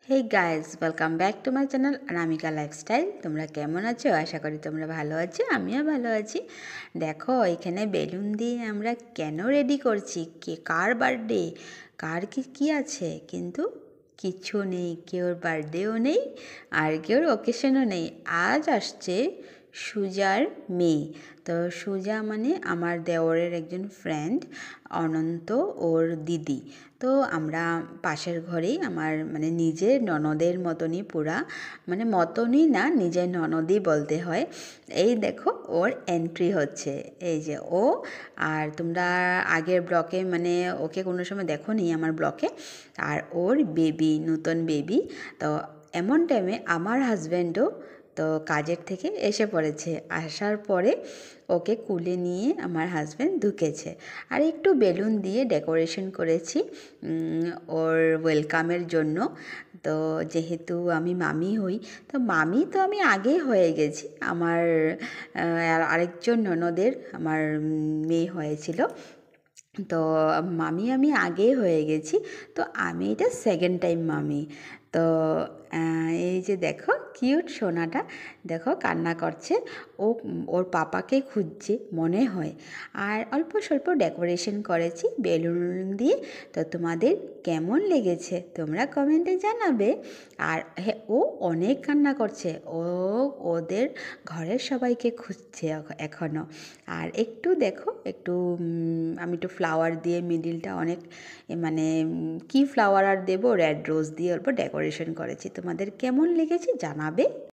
Hey guys welcome back to my channel Anamika lifestyle. তোমরা কেমন আছো? আশা করি তোমরা ভালো আছো, আমিও ভালো আছি। দেখো এখানে বেলুন দিয়ে আমরা কেন রেডি করছি, কে কার বার্থডে, কার কি কি আছে, কিন্তু কিছু নেই। কেউর বার্থডেও নেই আর কেউর ওকেশনও নেই। আজ আসছে সুজার মেয়ে। তো সুজা মানে আমার দেওরের একজন ফ্রেন্ড, অনন্ত ওর দিদি। তো আমরা পাশের ঘরেই, আমার মানে নিজের ননদের মতনই, পুরা মানে মতনই না, নিজের ননদই বলতে হয়। এই দেখো ওর এন্ট্রি হচ্ছে, এই যে ও। আর তোমরা আগের ব্লকে মানে ওকে কোনো সময় দেখো নি আমার ব্লকে। আর ওর বেবি, নতুন বেবি। তো এমন টাইমে আমার হাজব্যান্ডও তো কাজের থেকে এসে পড়েছে। আসার পরে ওকে কুলে নিয়ে আমার হাজব্যান্ড ঢুকেছে। আর একটু বেলুন দিয়ে ডেকোরেশন করেছি ওর ওয়েলকামের জন্য। তো যেহেতু আমি মামি হই, তো মামি তো আমি আগেই হয়ে গেছি। আমার আরেকজন ননদের আমার মেয়ে হয়েছিল, তো মামি আমি আগেই হয়ে গেছি। তো আমি এটা সেকেন্ড টাইম মামি। তো এই যে দেখো কিউট সোনাটা, দেখো কান্না করছে। ও ওর পাপাকে খুঁজছে মনে হয়। আর অল্প স্বল্প ডেকোরেশন করেছি বেলুন দিয়ে। তো তোমাদের কেমন লেগেছে তোমরা কমেন্টে জানাবে। আর হ্যাঁ, ও অনেক কান্না করছে, ও ওদের ঘরের সবাইকে খুঁজছে এখনও। আর একটু দেখো, একটু আমি একটু ফ্লাওয়ার দিয়ে মিডিলটা অনেক মানে কি ফ্লাওয়ার আর দেবো, রেড রোজ দিয়ে অল্প ডেকোরেশন করেছি। তোমাদের কেমন লেগেছে জানাবে।